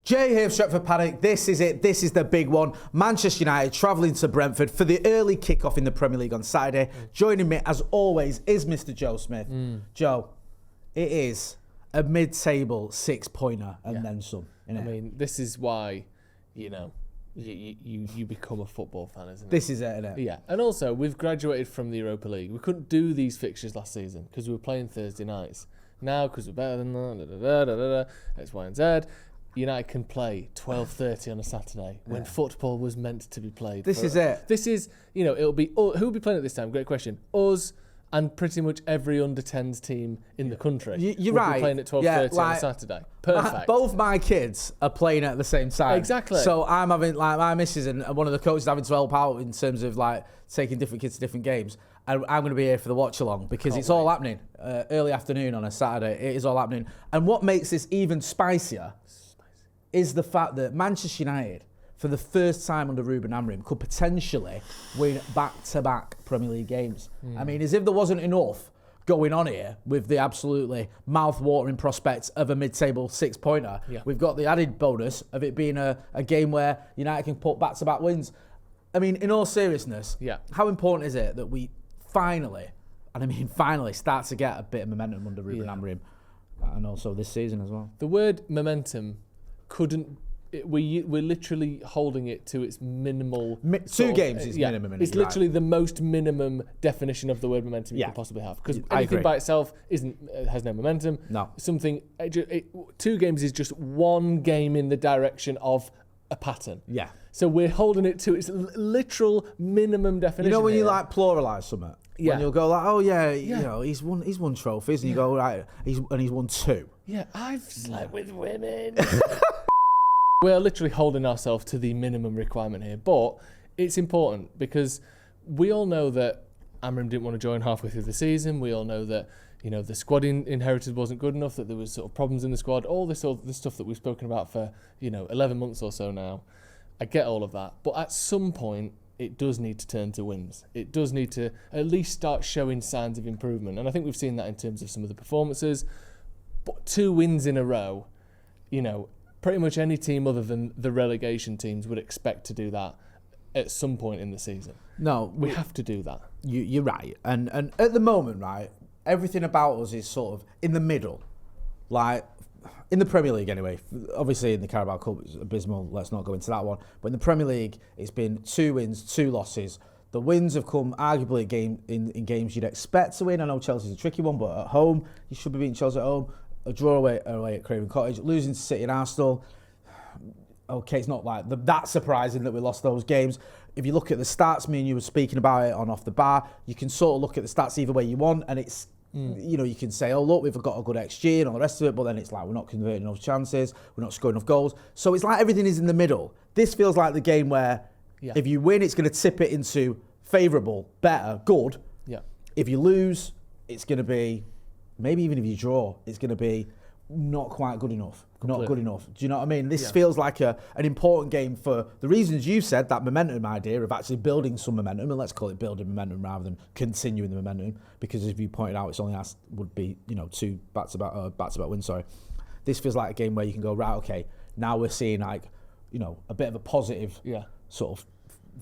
Jay here, Stretford Paddock. This is it. This is the big one. Manchester United travelling to Brentford for the early kick-off in the Premier League on Saturday. Joining me, as always, is Mr. Joe Smith. Joe, it is a mid-table six-pointer and then some. I mean, this is why, you become a football fan, isn't it? This is it, isn't it? Yeah. And also, we've graduated from the Europa League. We couldn't do these fixtures last season because we were playing Thursday nights. Now, because we're better than X, Y, and Z, United can play 12:30 on a Saturday when football was meant to be played. This is it. This is, it'll be, who will be playing at this time? Great question. Us and pretty much every under-10s team in the country. You're will right. Be playing at 12:30 on a Saturday. Perfect. Both my kids are playing at the same time. Exactly. So I'm having, my missus and one of the coaches having to help out in terms of taking different kids to different games. And I'm going to be here for the watch along because it's all happening early afternoon on a Saturday. It is all happening. And what makes this even spicier is the fact that Manchester United, for the first time under Ruben Amorim, could potentially win back-to-back Premier League games. I mean, as if there wasn't enough going on here with the absolutely mouth-watering prospect of a mid-table six-pointer. Yeah. We've got the added bonus of it being a game where United can put back-to-back wins. I mean, in all seriousness, how important is it that we finally start to get a bit of momentum under Ruben Amorim, and also this season as well? The word momentum we're literally holding it to its minimal. Two games is minimum. It's literally the most minimum definition of the word momentum you can possibly have. Because anything by itself has no momentum. No. 2 games is just one game in the direction of a pattern. Yeah. So we're holding it to its literal minimum definition. You know when here. you pluralise something? Yeah. When you'll go he's won trophies, and you go, right, he's won 2. Yeah, I've slept with women. We're literally holding ourselves to the minimum requirement here, but it's important because we all know that Amorim didn't want to join halfway through the season. We all know that the squad inherited wasn't good enough, that there was sort of problems in the squad, all this stuff that we've spoken about for 11 months or so now. I get all of that, but at some point it does need to turn to wins. It does need to at least start showing signs of improvement, and I think we've seen that in terms of some of the performances. But 2 wins in a row, pretty much any team other than the relegation teams would expect to do that at some point in the season. No, we have to do that. You're right, and at the moment, right, everything about us is sort of in the middle, in the Premier League anyway. Obviously in the Carabao Cup it's abysmal, let's not go into that one, but in the Premier League it's been 2 wins, 2 losses. The wins have come arguably in games you'd expect to win. I know Chelsea's a tricky one, but at home you should be beating Chelsea at home. A draw away at Craven Cottage, losing to City and Arsenal. Okay, it's not that surprising that we lost those games. If you look at the stats, me and you were speaking about it on Off the Bar, you can sort of look at the stats either way you want, and it's you can say, oh look, we've got a good XG and all the rest of it, but then it's we're not converting enough chances, we're not scoring enough goals. So it's everything is in the middle. This feels like the game where if you win, it's going to tip it into favourable, better, good. Yeah. If you lose, it's going to be, maybe even if you draw, it's going to be not quite good enough. Completely. Not good enough. Do you know what I mean? This feels like an important game for the reasons you said, that momentum idea of actually building some momentum, and let's call it building momentum rather than continuing the momentum, because as you pointed out, it's only would be 2 back-to-back wins. Sorry, this feels like a game where you can go, right, okay, now we're seeing a bit of a positive sort of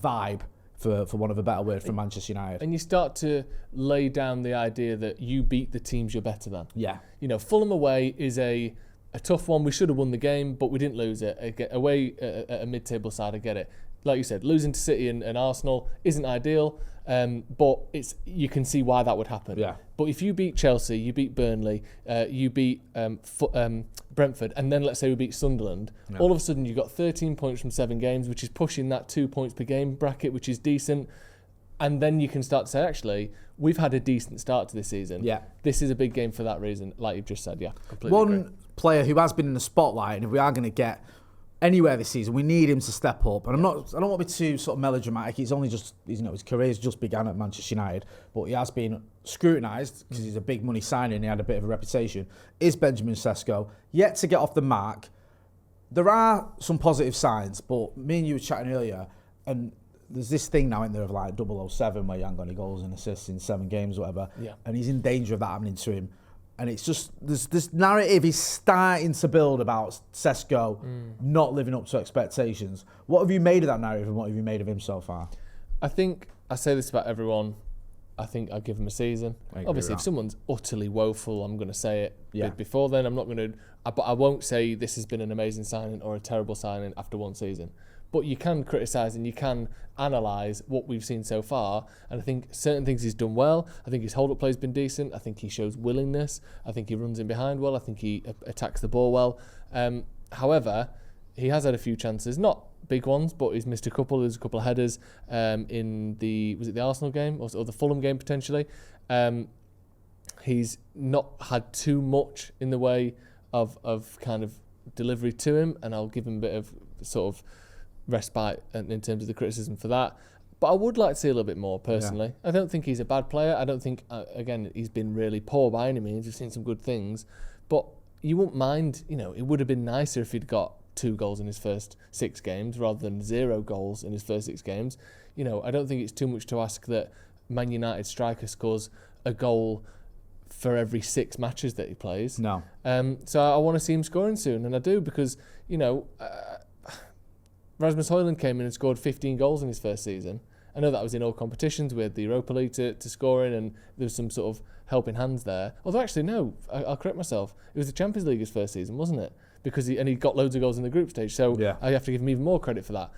vibe, for want of a better word, from Manchester United. And you start to lay down the idea that you beat the teams you're better than. Yeah. Fulham away is a tough one. We should have won the game, but we didn't lose it. Away at a mid-table side, I get it. Like you said, losing to City and Arsenal isn't ideal, but you can see why that would happen. Yeah. But if you beat Chelsea, you beat Burnley, you beat Brentford, and then let's say we beat Sunderland, all of a sudden you've got 13 points from 7 games, which is pushing that 2 points per game bracket, which is decent. And then you can start to say, actually, we've had a decent start to this season. Yeah. This is a big game for that reason, like you've just said. Yeah, completely agree. One player who has been in the spotlight, and if we are going to get anywhere this season, we need him to step up. And I don't want to be too sort of melodramatic. He's only just, his career's just began at Manchester United, but he has been scrutinised because he's a big money signing. He had a bit of a reputation. Is Benjamin Sesko yet to get off the mark? There are some positive signs, but me and you were chatting earlier, and there's this thing now in there of 007 where you haven't got any goals and assists in 7 games or whatever, and he's in danger of that happening to him. And it's just, this narrative is starting to build about Sesko not living up to expectations. What have you made of that narrative and what have you made of him so far? I think, I say this about everyone, I think I'll give him a season. Obviously, if someone's utterly woeful, I'm going to say it. Yeah. Before then, I'm not going to, but I won't say this has been an amazing signing or a terrible signing after one season. But you can criticise and you can analyse what we've seen so far. And I think certain things he's done well. I think his hold-up play has been decent. I think he shows willingness. I think he runs in behind well. I think he attacks the ball well. However, he has had a few chances, not big ones, but he's missed a couple. There's a couple of headers in was it the Arsenal game or the Fulham game potentially. He's not had too much in the way of kind of delivery to him, and I'll give him a bit of sort of respite in terms of the criticism for that. But I would like to see a little bit more personally. I don't think he's a bad player. I don't think, again, he's been really poor by any means. We've seen some good things. But you wouldn't mind, it would have been nicer if he'd got 2 goals in his first 6 games rather than 0 goals in his first 6 games. I don't think it's too much to ask that Man United striker scores a goal for every 6 matches that he plays. No. So I want to see him scoring soon, and I do because, Rasmus Højlund came in and scored 15 goals in his first season. I know that was in all competitions. We had the Europa League to score in, and there was some sort of helping hands there. Although actually, no, I'll correct myself. It was the Champions League his first season, wasn't it? Because he got loads of goals in the group stage. So I have to give him even more credit for that.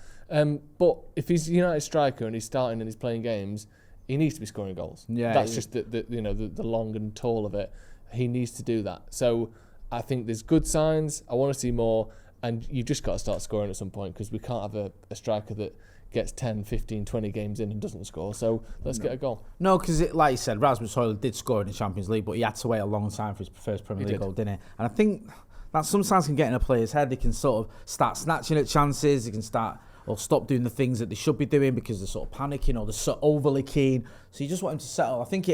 But if he's a United striker and he's starting and he's playing games, he needs to be scoring goals. Yeah, that's just the long and tall of it. He needs to do that. So I think there's good signs. I want to see more. And you've just got to start scoring at some point because we can't have a striker that gets 10, 15, 20 games in and doesn't score. So let's get a goal. No, because like you said, Rasmus Højlund did score in the Champions League, but he had to wait a long time for his first Premier League goal, didn't he? And I think that sometimes can get in a player's head. They can sort of start snatching at chances. They can start or stop doing the things that they should be doing because they're sort of panicking or they're so overly keen. So you just want him to settle. I think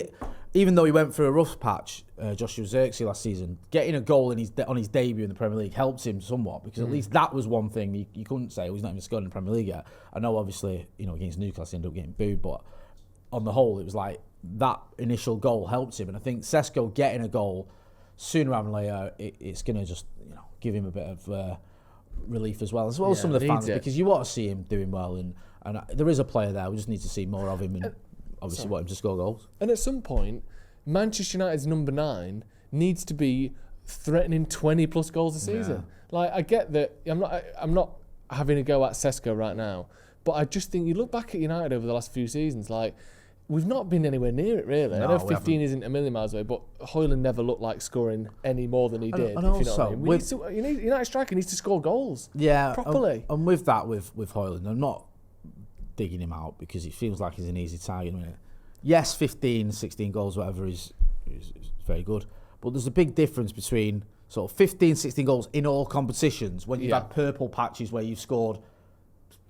even though he went through a rough patch, Joshua Zirkzee last season, getting a goal on his debut in the Premier League helped him somewhat because at least that was one thing you couldn't say, he's not even scored in the Premier League yet. I know obviously, against Newcastle he ended up getting booed, but on the whole it was like that initial goal helped him. And I think Sesko getting a goal sooner rather than later, it's going to just give him a bit of relief as well as some of the fans because you want to see him doing well and there is a player there. We just need to see more of him and obviously want him to score goals. And at some point, Manchester United's number 9 needs to be threatening 20 plus goals a season. Like I get that I'm not having a go at Sesko right now, but I just think you look back at United over the last few seasons, like we've not been anywhere near it really. I know 15 isn't a million miles away, but Højlund never looked like scoring any more than he did. And if you know also, what I mean. United striker needs to score goals. Properly. And with that, with Højlund, I'm not digging him out because it feels like he's an easy target. Yes, 15, 16 goals, whatever, is very good. But there's a big difference between sort of 15, 16 goals in all competitions when you've had purple patches where you've scored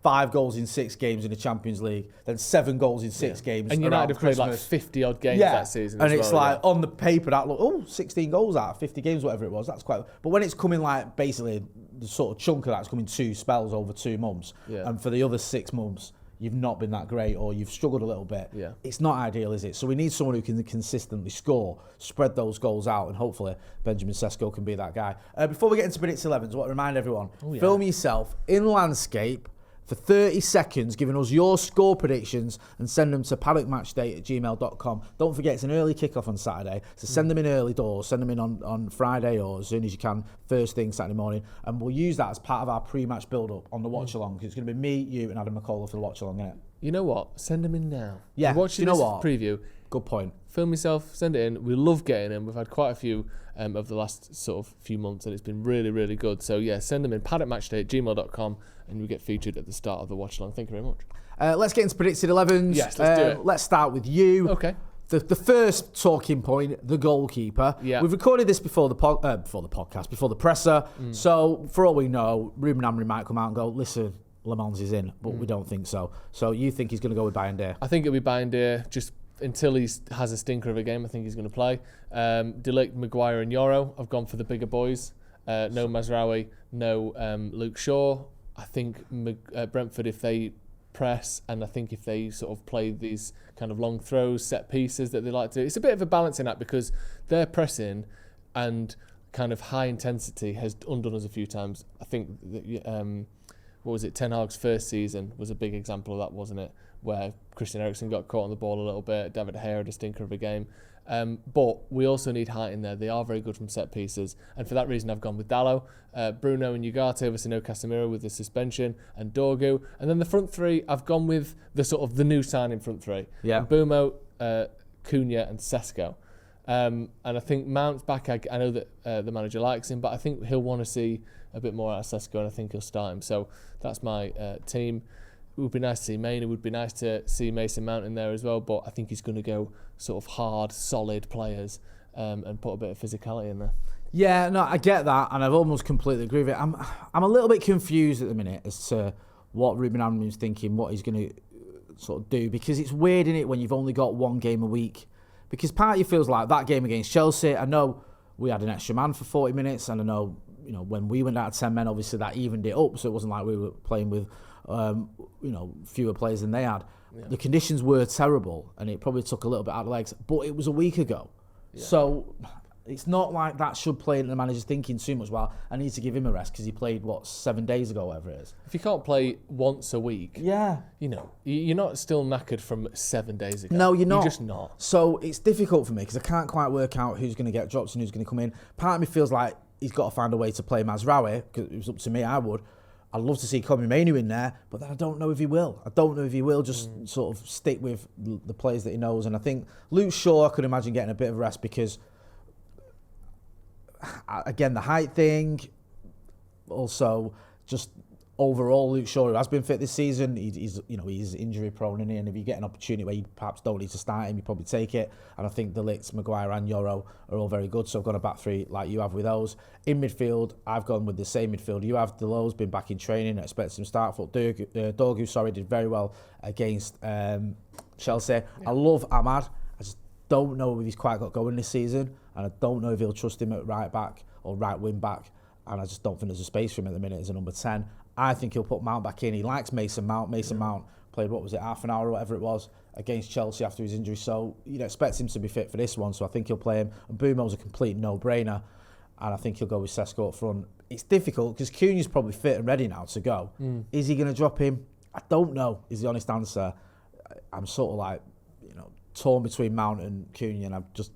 5 goals in 6 games in the Champions League, then 7 goals in 6 games. And United have played like 50 odd games that season. And it's like on the paper that look, 16 goals out of 50 games, whatever it was. That's quite. But when it's coming like basically the sort of chunk of that's coming 2 spells over 2 months, and for the other 6 months you've not been that great or you've struggled a little bit. It's not ideal, is it? So we need someone who can consistently score, spread those goals out, and hopefully Benjamin Sesko can be that guy. Before we get into Predicts 11s, I want to remind everyone: film yourself in landscape for 30 seconds, giving us your score predictions and send them to paddockmatchday@gmail.com. Don't forget, it's an early kickoff on Saturday, so send them in early doors, send them in on Friday or as soon as you can, first thing Saturday morning, and we'll use that as part of our pre-match build-up on the watch-along, because it's going to be me, you and Adam McCullough for the watch-along, isn't it? You know what? Send them in now. Yeah, watch this preview. Good point. Film yourself, send it in. We love getting them. We've had quite a few of the last sort of few months, and it's been really, really good. So yeah, send them in, paddockmatchday@gmail.com, and we get featured at the start of the watch along. Thank you very much. Let's get into Predicted 11s. Yes, let's do it. Let's start with you. Okay. The first talking point, the goalkeeper. Yeah. We've recorded this before the podcast, before the presser. So for all we know, Ruben Amorim might come out and go, listen, Le Mans is in, but we don't think so. So you think he's going to go with Bayern? I think it'll be Bayern just until he has a stinker of a game. I think he's going to play. De Ligt, Maguire and Yoro. I've gone for the bigger boys. No Mazraoui, no Luke Shaw. I think Brentford, if they press, and I think if they sort of play these kind of long throws, set pieces that they like to, it's a bit of a balancing act because they're pressing and kind of high intensity has undone us a few times. I think that, what was it? Ten Hag's first season was a big example of that, wasn't it? Where Christian Eriksen got caught on the ball a little bit. David De Gea had a stinker of a game. But we also need height in there. They are very good from set pieces. And for that reason, I've gone with Dalot, Bruno and Ugarte, obviously no Casemiro with the suspension, and Dorgu. And then the front three, I've gone with the sort of the new signing front three. Yeah. Mbeumo, Cunha and Sesko. And I think Mount's back. I know that the manager likes him, but I think he'll want to see a bit more out of Sesko, and I think he'll start him. So that's my team. It would be nice to see Maine. It would be nice to see Mason Mount in there as well, but I think he's going to go sort of hard, solid players and put a bit of physicality in there. Yeah, no, I get that, and I've almost completely agree with it. I'm a little bit confused at the minute as to what Ruben Amorim's thinking, what he's going to sort of do, because it's weird, isn't it, when you've only got one game a week? Because part of you feels like that game against Chelsea, I know we had an extra man for 40 minutes, and I know, when we went out to 10 men, obviously that evened it up, so it wasn't like we were playing with fewer players than they had. Yeah. The conditions were terrible, and it probably took a little bit out of the legs, but it was a week ago. Yeah. So it's not like that should play into the manager's thinking too much. Well, I need to give him a rest because he played, 7 days ago, whatever it is. If you can't play once a week, yeah, you're not still knackered from 7 days ago. No, you're not. You're just not. So it's difficult for me because I can't quite work out who's going to get dropped and who's going to come in. Part of me feels like he's got to find a way to play Mazraoui, because it was up to me, I would. I'd love to see Mainu in there, but then I don't know if he will. I don't know if he will just sort of stick with the players that he knows. And I think Luke Shaw, I could imagine getting a bit of rest because, again, the height thing, also just overall Luke Shaw, who has been fit this season, he's injury prone, and if you get an opportunity where you perhaps don't need to start him, you probably take it. And I think the Licks, Maguire and Yoro are all very good, so I've gone a back three like you have with those. In midfield, I've gone with the same midfield you have. Deleu's been back in training, I expect him to start. Dorgu, did very well against Chelsea. Yeah. I love Ahmad. I just don't know if he's quite got going this season, and I don't know if he'll trust him at right back or right wing back, and I just don't think there's a space for him at the minute as a number 10. I think he'll put Mount back in. He likes Mason Mount. Mount played, half an hour or whatever it was, against Chelsea after his injury. So you'd expect him to be fit for this one. So I think he'll play him. And Mbeumo's a complete no-brainer. And I think he'll go with Sesko up front. It's difficult because Cunha's probably fit and ready now to go. Is he going to drop him? I don't know, is the honest answer. I'm sort of like, torn between Mount and Cunha, and I've just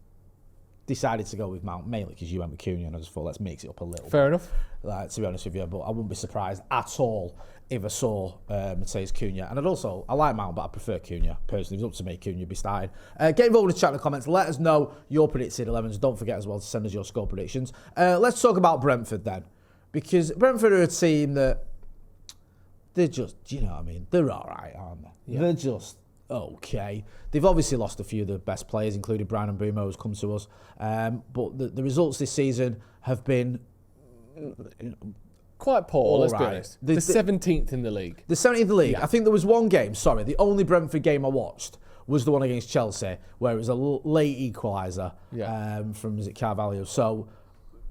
decided to go with Mount, mainly because you went with Cunha, and I just thought, let's mix it up a little bit. Fair enough. To be honest with you, but I wouldn't be surprised at all if I saw Mateus Cunha. And I like Mount, but I prefer Cunha. Personally, if it was up to me, Cunha would be starting. Get involved in the chat in the comments. Let us know your predicted 11s. Don't forget as well to send us your score predictions. Let's talk about Brentford then. Because Brentford are a team that, they're just, they're all right, aren't they? Yeah. They're just okay. They've obviously lost a few of the best players, including Brian Mbeumo, who's come to us. But the results this season have been quite poor, let's be honest. The 17th in the league. The 17th in the league. Yeah. I think there was one game, the only Brentford game I watched was the one against Chelsea, where it was a late equaliser from, is it Carvalho? So,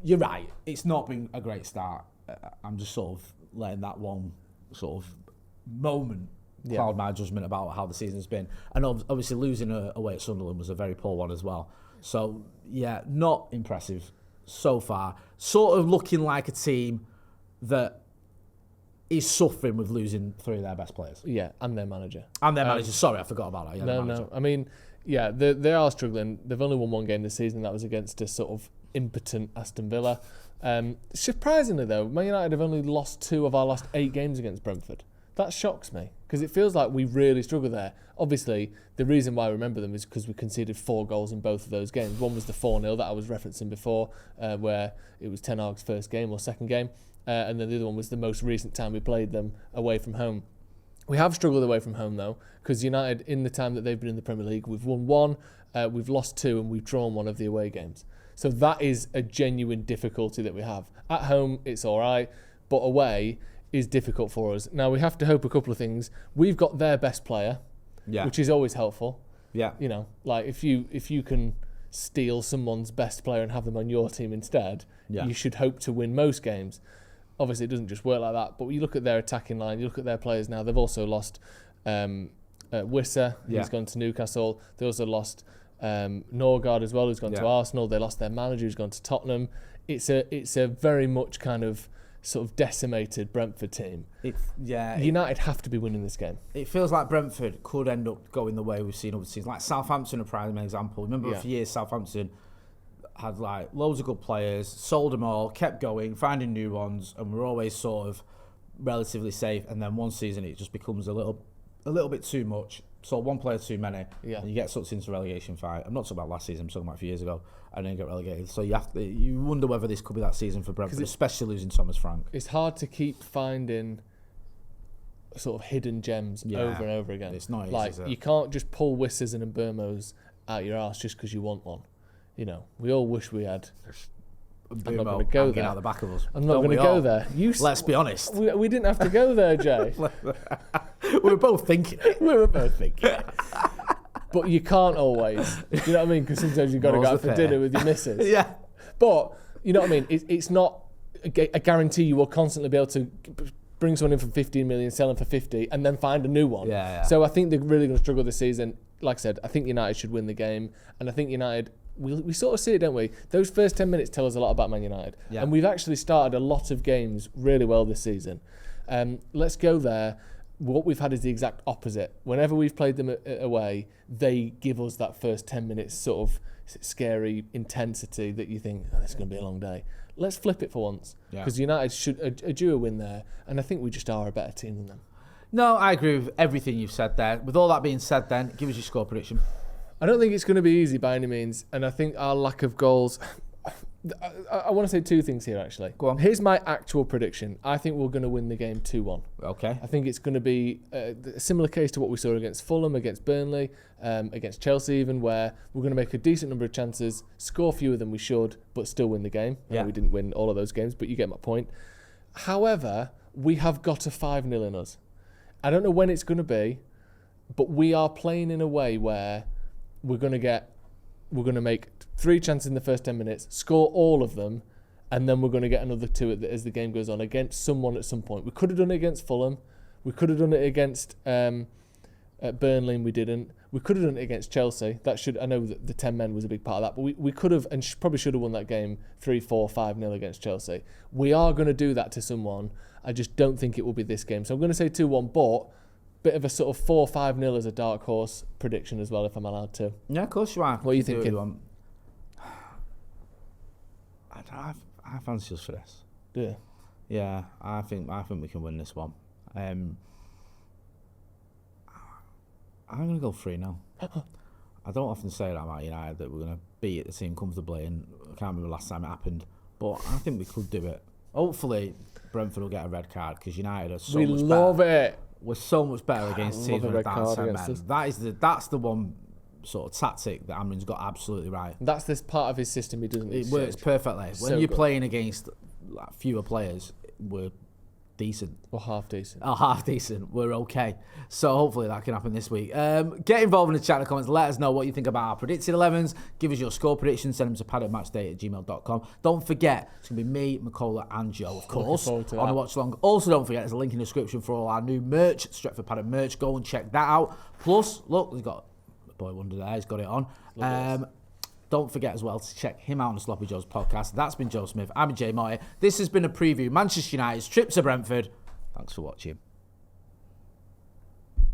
you're right, it's not been a great start. I'm just sort of letting that one sort of moment cloud my judgment about how the season's been. And obviously losing away at Sunderland was a very poor one as well. So, yeah, not impressive so far. Sort of looking like a team that is suffering with losing three of their best players. Yeah, and their manager. Sorry, I forgot about that. Yeah, no. I mean, yeah, they are struggling. They've only won one game this season. That was against a sort of impotent Aston Villa. Surprisingly, though, Man United have only lost 2 of our last 8 games against Brentford. That shocks me, because it feels like we really struggle there. Obviously, the reason why I remember them is because we conceded 4 goals in both of those games. One was the 4-0 that I was referencing before, where it was Ten Hag's first game or second game, and then the other one was the most recent time we played them away from home. We have struggled away from home, though, because United, in the time that they've been in the Premier League, we've won 1, we've lost 2, and we've drawn 1 of the away games. So that is a genuine difficulty that we have. At home, it's all right, but away is difficult for us. Now, we have to hope a couple of things. We've got their best player, which is always helpful. Yeah. Like if you can steal someone's best player and have them on your team instead, you should hope to win most games. Obviously, it doesn't just work like that, but you look at their attacking line, you look at their players now, they've also lost Wissa, who's gone to Newcastle. They also lost Norgard as well, who's gone to Arsenal. They lost their manager, who's gone to Tottenham. It's a very much kind of sort of decimated Brentford team. United have to be winning this game. It feels like Brentford could end up going the way we've seen other teams. Like Southampton, a prime example. Remember for years Southampton had like loads of good players, sold them all, kept going, finding new ones, and we're always sort of relatively safe. And then one season it just becomes a little bit too much. So one player too many, and you get sucked into a relegation fight. I'm not talking about last season, I'm talking about a few years ago, and then get relegated. So you wonder whether this could be that season for Brentford, especially losing Thomas Frank. It's hard to keep finding sort of hidden gems over and over again. It's not easy, like, you can't just pull Wissers and Mbeumos out your arse just because you want one. You know, we all wish we had. I'm not going to go there. Out the back of us. I'm not going to go there. Let's be honest. We didn't have to go there, Jay. We were both thinking it. But you can't always. Do you know what I mean? Because sometimes you've got to go out for dinner with your missus. Yeah. But, you know what I mean? It's not a guarantee you will constantly be able to bring someone in for 15 million, sell them for 50, and then find a new one. Yeah. So I think they're really going to struggle this season. Like I said, I think United should win the game. And I think United... We sort of see it, don't we? Those first 10 minutes tell us a lot about Man United. Yeah. And we've actually started a lot of games really well this season. Let's go there. What we've had is the exact opposite. Whenever we've played them away, they give us that first 10 minutes sort of scary intensity that you think, this is going to be a long day. Let's flip it for once. Because United should a due a win there. And I think we just are a better team than them. No, I agree with everything you've said there. With all that being said then, give us your score prediction. I don't think it's going to be easy by any means, and I think our lack of goals... I want to say two things here, actually. Go on. Here's my actual prediction. I think we're going to win the game 2-1. Okay. I think it's going to be a similar case to what we saw against Fulham, against Burnley, against Chelsea even, where we're going to make a decent number of chances, score fewer than we should, but still win the game. Yeah. We didn't win all of those games, but you get my point. However, we have got a 5-0 in us. I don't know when it's going to be, but we are playing in a way where... We're going to make 3 chances in the first 10 minutes, score all of them, and then we're going to get another 2 as the game goes on against someone at some point. We could have done it against Fulham. We could have done it against Burnley, and we didn't. We could have done it against Chelsea. I know that the 10 men was a big part of that, but we could have and probably should have won that game 3-4, 5-0 against Chelsea. We are going to do that to someone. I just don't think it will be this game. So I'm going to say 2-1, but... bit of a sort of 4-5-0 as a dark horse prediction as well, if I'm allowed to. Yeah, of course you are. What are you thinking? I fancy us for this. Do you? Yeah, I think we can win this one. I'm going to go 3-0. I don't often say that about United, that we're going to beat the team comfortably, and I can't remember the last time it happened, but I think we could do it. Hopefully, Brentford will get a red card, because United are so much better. We love it. We're so much better against teams with advanced 10 men. That's the one sort of tactic that Amrin's got absolutely right. That's this part of his system he doesn't. It works perfectly. When you're playing against fewer players, we're decent. We're half decent. Half decent. We're okay. So hopefully that can happen this week. Get involved in the chat in the comments. Let us know what you think about our predicted 11s. Give us your score predictions. Send them to paddockmatchday@gmail.com. Don't forget, it's going to be me, McCullough and Joe, of course, on the watch along. Also, don't forget, there's a link in the description for all our new merch, Stretford Paddock merch. Go and check that out. Plus, look, we've got Boy Wonder there. He's got it on. Don't forget as well to check him out on the Sloppy Joe's podcast. That's been Joe Smith. I'm Jay Moy. This has been a preview. Manchester United's trip to Brentford. Thanks for watching.